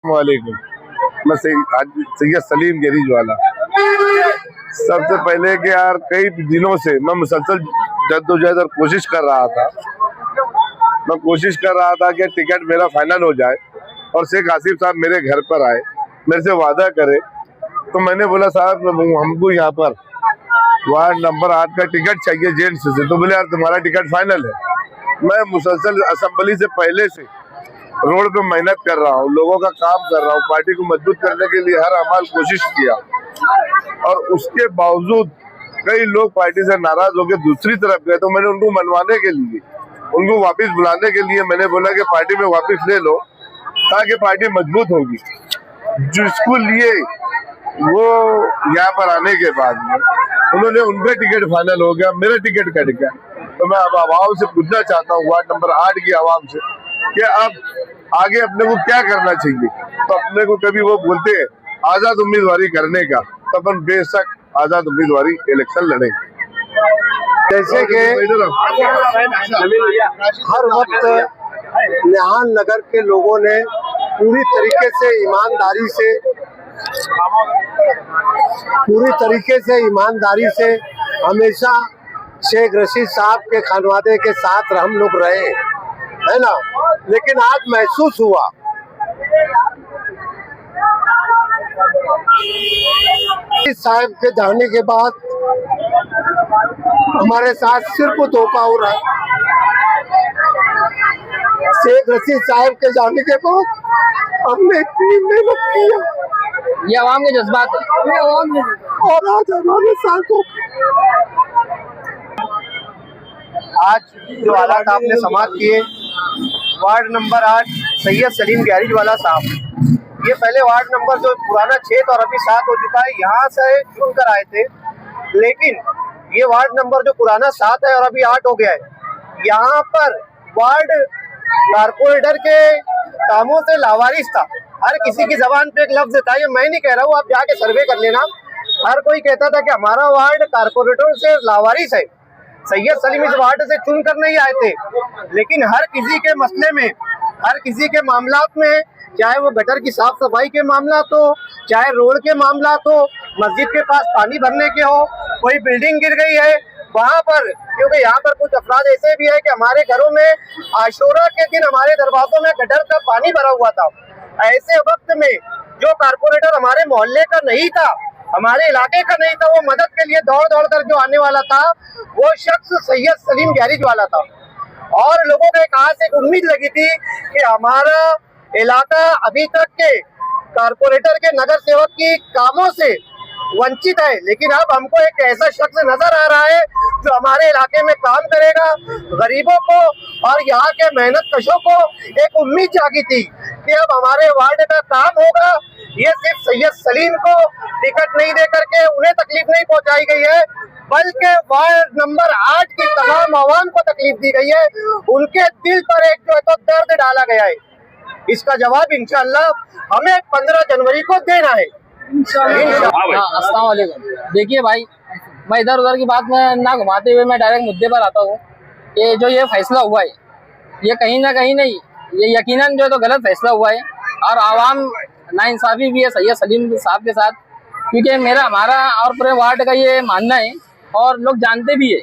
वालेकुम। मैं सैयद सलीम गैरेज वाला। सबसे पहले कि यार कई दिनों से मैं मुसलसल जद्दोजहद और कोशिश कर रहा था। मैं कोशिश कर रहा था कि टिकट मेरा फाइनल हो जाए और शेख आसिफ साहब मेरे घर पर आए, मेरे से वादा करे। तो मैंने बोला साहब हमको यहाँ पर वार्ड नंबर 8 का टिकट चाहिए जेंट्स से। तो बोले यार तुम्हारा टिकट फाइनल है। मैं मुसलसल असेंबली से पहले से रोड पे मेहनत कर रहा हूँ, लोगों का काम कर रहा हूँ, पार्टी को मजबूत करने के लिए हर अमाल कोशिश किया और उसके बावजूद कई लोग पार्टी से नाराज होकर दूसरी तरफ गए। तो मैंने उनको मनवाने के लिए, उनको वापस बुलाने के लिए मैंने बोला कि पार्टी में वापस ले लो ताकि पार्टी मजबूत होगी। जिसको लिए वो यहाँ पर आने के बाद में उन्होंने उनका टिकट फाइनल हो गया, मेरा टिकट कट गया। तो मैं अब आवाम से पूछना चाहता हूँ, वार्ड नंबर 8 की आवाम से, कि अब आगे अपने को क्या करना चाहिए। तो अपने को कभी वो बोलते हैं आजाद उम्मीदवारी करने का, तो अपन बेशक आजाद उम्मीदवारी इलेक्शन लड़ेंगे। जैसे कि हर वक्त निहाल नगर के लोगों ने पूरी तरीके से ईमानदारी से हमेशा शेख रशीद साहब के खानवादे के साथ हम लोग रहे, है ना। लेकिन आज महसूस हुआ साहब के जाने के बाद हमारे साथ सिर्फ धोखा हो रहा है। शेख रशीद साहब के जाने के बाद हमने इतनी मेहनत किया, ये आवाम के जज्बात है और आज हमारे साथ आज जो हालात आपने समाप्त किए, ward number 8 Syed Salim garage वाला साहब, ये पहले वार्ड नंबर जो पुराना 6 और अभी 7 हो चुका है, यहाँ से चुनकर आए थे। लेकिन ये वार्ड नंबर जो पुराना 7 है और अभी 8 हो गया है, यहाँ पर वार्ड कारपोरेटर के कामों से लावारिस था। हर किसी की जबान पे एक लफ्ज था, ये मैं नहीं कह रहा हूँ, आप जाके सर्वे कर लेना। हर कोई कहता था कि हमारा वार्ड कारपोरेटर से लावारिस है। सैयद सलीम इस वार्ड से चुनकर नहीं आए थे, लेकिन हर किसी के मसले में, हर किसी के मामलात में, चाहे वो गटर की साफ सफाई के मामलात हो, चाहे रोड के मामलात हो, मस्जिद के पास पानी भरने के हो, कोई बिल्डिंग गिर गई है वहाँ पर, क्योंकि यहाँ पर कुछ अफराद ऐसे भी है कि हमारे घरों में आशूरा के दिन हमारे दरवाजों में गटर का पानी भरा हुआ था। ऐसे वक्त में जो कारपोरेटर हमारे मोहल्ले का नहीं था, हमारे इलाके का नहीं था, वो मदद के लिए दौड़ दौड़ कर जो आने वाला था, वो शख्स सैयद सलीम गैरेज वाला था। और लोगों को एक आस, एक उम्मीद लगी थी कि हमारा इलाका अभी तक के कारपोरेटर के नगर सेवक की कामों से वंचित है, लेकिन अब हमको एक ऐसा शख्स नजर आ रहा है जो हमारे इलाके में काम करेगा। गरीबों को और यहाँ के मेहनत कशों को एक उम्मीद जागी थी कि अब हमारे वार्ड का काम होगा। ये सिर्फ सैयद सलीम को टिकट नहीं दे करके उन्हें तकलीफ नहीं पहुंचाई गई है, बल्कि वार्ड नंबर 8 की तमाम आवाम को तकलीफ दी गई है। उनके दिल पर एक जो है तो दर्द डाला गया है। इसका जवाब इंशाअल्लाह हमें 15 जनवरी को देना है। अस्सलाम वालेकुम। देखिए भाई, मैं इधर उधर की बात में ना घुमाते हुए मैं डायरेक्ट मुद्दे पर आता हूँ कि जो ये फैसला हुआ है, ये कहीं ना कहीं नहीं, ये यकीनन जो है तो गलत फैसला हुआ है और आवाम नाइंसाफी भी है सैयद सलीम साहब के साथ, क्योंकि हमारा और पूरे वार्ड का ये मानना है और लोग जानते भी है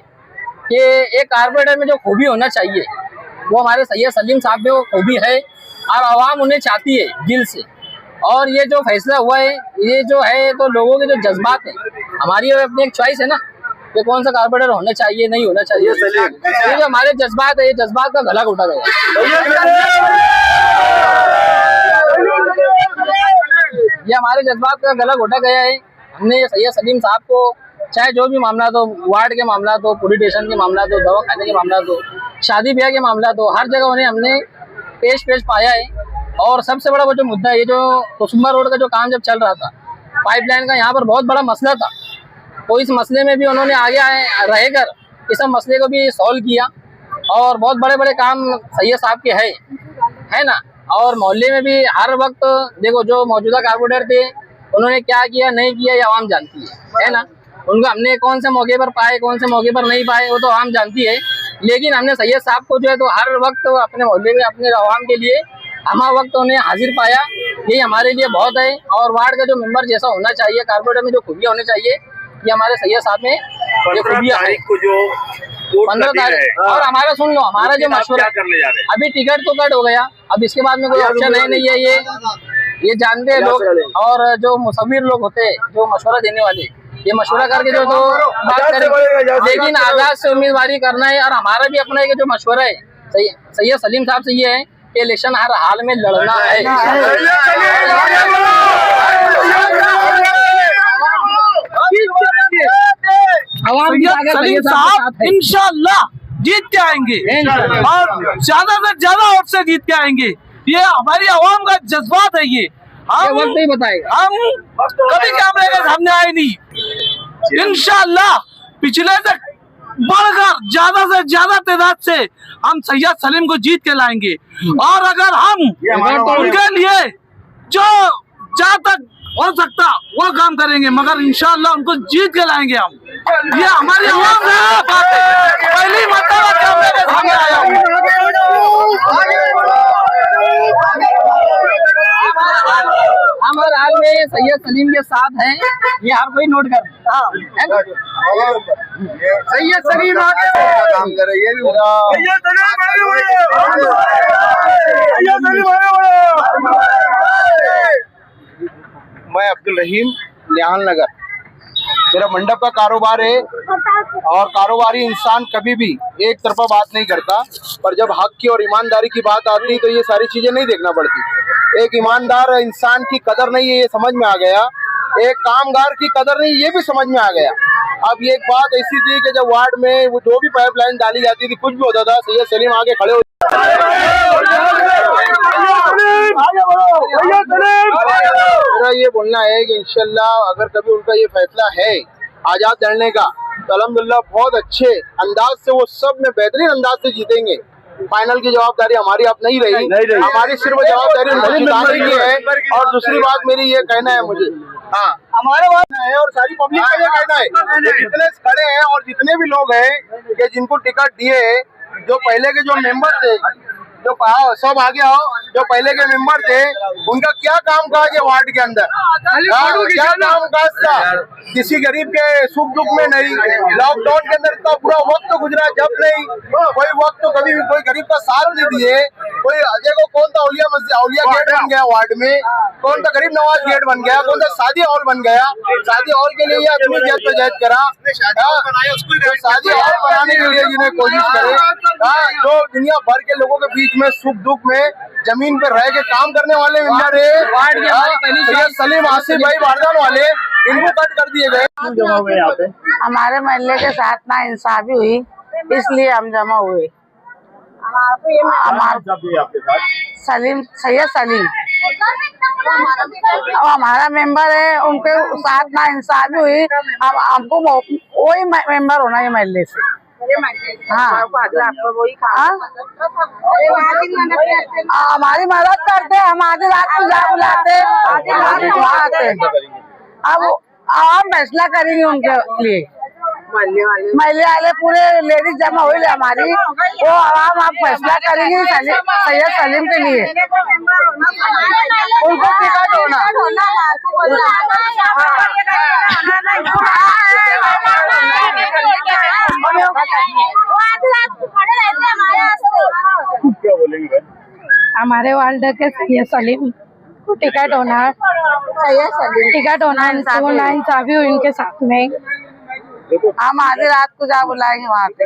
कि एक कारपोरेटर में जो खूबी होना चाहिए वो हमारे सैयद सलीम साहब में वो खूबी है और आवाम उन्हें चाहती है दिल से। और ये जो फैसला हुआ है, ये जो है तो लोगों के जो जज्बात है, हमारी अपनी एक चॉइस है ना कि कौन सा कारपोरेटर होना चाहिए, नहीं होना चाहिए। ये जो हमारे जज्बात है, ये जज्बात का गला घोटा गया। ये हमारे जज्बात का गला घोटा गया है। हमने सैयद सलीम साहब को चाहे जो भी मामला हो, वार्ड के मामला हो, पुलिस स्टेशन के मामला हो, दवा खाने के मामला हो, शादी ब्याह के मामला हो, हर जगह उन्हें हमने पेश पाया है। और सबसे बड़ा वो जो मुद्दा है, ये जो कुसुम्बा रोड का जो काम जब चल रहा था, पाइपलाइन का यहाँ पर बहुत बड़ा मसला था, तो इस मसले में भी उन्होंने आगे रहकर इस मसले को भी सॉल्व किया और बहुत बड़े बड़े काम सैयद साहब के है ना। और मोहल्ले में भी हर वक्त देखो जो मौजूदा कारपोरेटर थे उन्होंने क्या किया नहीं किया ये आवाम जानती है ना। उनको हमने कौन से मौके पर पाए, कौन से मौके पर नहीं पाए, वो तो आवाम जानती है। लेकिन हमने सैयद साहब को जो है तो हर वक्त अपने मोहल्ले में अपने आवाम के लिए हमा वक्त उन्हें हाजिर पाया, यही हमारे लिए बहुत है। और वार्ड का जो मेंबर जैसा होना चाहिए, कारपोरेटर में जो खूबियाँ होनी चाहिए, ये हमारे सैयद साहब में ये खूबियाँ है। 15 तारीख। और हमारा सुन लो, हमारा जो मशवरा करने जा रहे हैं, अभी टिकट तो कट हो गया, अब इसके बाद में कोई ऑप्शन है नहीं है। ये जानते हैं लोग, और जो मुसव्विर लोग होते हैं, जो मशवरा देने वाले, ये मशवरा करके जो तो बात करेंगे, लेकिन आजाद से उम्मीदवारी करना है। और हमारा भी अपना जो मशवरा है सैयद सलीम साहब से ये है कि इलेक्शन हर हाल में लड़ना है। सलीम साहब इंशाल्लाह जीत के आएंगे और ज्यादा से ज्यादा वोट से जीत के आएंगे। ये हमारी आवाम का जज्बात है। ये हम नहीं बताएगा, हम कभी कैमरे के सामने आए नहीं। इंशाल्लाह पिछले से बढ़कर ज्यादा से ज्यादा तादाद से हम सैयद सलीम को जीत के लाएंगे। और अगर हम उनके लिए जो जहाँ तक हो सकता वो काम करेंगे, मगर इंशाल्लाह उनको जीत के लाएंगे हम। ये हमारी आवाम है, बात है। पहली मरतबा कैमरे के सामने आया हूँ। हम हर हाल में सैयद सलीम के साथ हैं, ये हर कोई नोट कर। सैयद सलीम आगे काम कर रही है। मैं अब्दुल रहीम, निहाल नगर, मेरा मंडप का कारोबार है। और कारोबारी इंसान कभी भी एक तरफा बात नहीं करता, पर जब हक की और ईमानदारी की बात आती है तो ये सारी चीजें नहीं देखना पड़ती। एक ईमानदार इंसान की कदर नहीं है, ये समझ में आ गया। एक कामगार की कदर नहीं, ये भी समझ में आ गया। अब ये एक बात ऐसी थी कि जब वार्ड में वो जो भी पाइपलाइन डाली जाती थी, कुछ भी होता था, सैयद सलीम आगे खड़े हो मेरा ये बोलना है कि इंशाल्लाह अगर कभी उनका ये फैसला है आजाद लड़ने का, तो अल्हम्दुलिल्लाह बहुत अच्छे अंदाज से वो सब में बेहतरीन अंदाज से जीतेंगे। फाइनल की जवाबदारी हमारी अब नहीं रही, हमारी सिर्फ जवाबदारी उनको जिताने की है। और दूसरी बात मेरी ये कहना है, मुझे हाँ हमारे बात है और सारी पब्लिक का ये कहना है, जितने खड़े हैं और जितने भी लोग हैं कि जिनको टिकट दिए, जो पहले के जो मेंबर थे, जो सब आगे आओ, जो पहले के मेंबर थे, उनका क्या काम काज है वार्ड के अंदर, क्या काम काज था? किसी गरीब के सुख दुख में नहीं, लॉकडाउन के अंदर इतना बुरा वक्त तो गुजरा, जब नहीं कोई वक्त तो कभी भी कोई गरीब का साथ नहीं दिए। कोई देखो कौन सा औलिया गेट बन गया वार्ड में, कौन सा गरीब नवाज गेट बन गया, कौन सा शादी हॉल बन गया। शादी हॉल के लिए आदमी जद्दोजहद करा, शादी हॉल बनाने के लिए जिन्हें कोशिश करे, जो दुनिया भर के लोगों के बीच में सुख दुख में जमीन पर रह के काम करने वाले मेंबर है सलीम आसिफ भाई वारदान वाले, इनको कट कर दिए गए। हमारे मोहल्ले के साथ ना इंसाफी हुई, इसलिए हम जमा हुए। सलीम सैयद सलीम अब हमारा मेंबर है, उनके साथ ना इंसाफी हुई। अब हमको वही मेंबर होना है महल्ले से। हाँ हमारी मदद करते, हम आधी रात को जा बुलाते, अब आवाम फैसला करेंगे उनके लिए। महल्ले वाले पूरे लेडीज जमा हुई हमारी, वो आवाम आप फैसला करेंगे सैयद सलीम के लिए। उनको टिकट होना हमारे वार्ड के सैयद सलीम को टिकट होना, टिकट होना इंसाफी हुई उनके साथ में। हम आधी रात को जा बुलाएंगे वहाँ पे।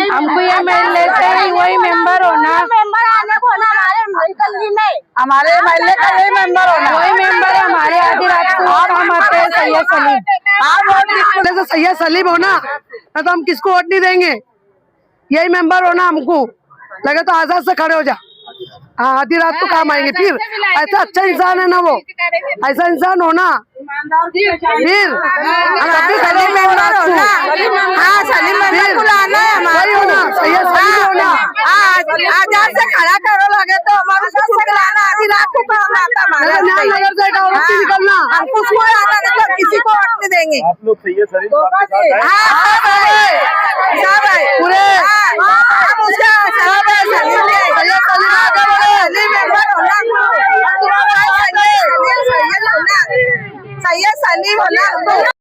हमको ये महल्ले से ही वही मेंबर होना, हमारे महल्ले का यही मेंबर होना, वही मेंबर है हमारे। आधी रात को और हम आते हैं सैयद सलीम। आप वोट सैयद सलीम होना, तो हम किसको वोट नहीं देंगे। यही मेंबर होना, हमको लगे तो आजाद से खड़े हो जा। हाँ आधी रात को काम आएंगे। फिर ऐसा अच्छा इंसान है ना वो, ऐसा इंसान होना फिर हम अभी सलीम मेंबर होना। हाँ सलीम मेंबर को लाना है हमारे होना, सैयद सलीम होना। आजाद से खड़ा करो लगे तो हमारे साथ लाना। आधी रात को काम आता हमारा निकलना, हम कुछ को आता नहीं तो किसी को वोट नहीं देंगे। आप लोग सैयद सलीम पूरे सलीम होना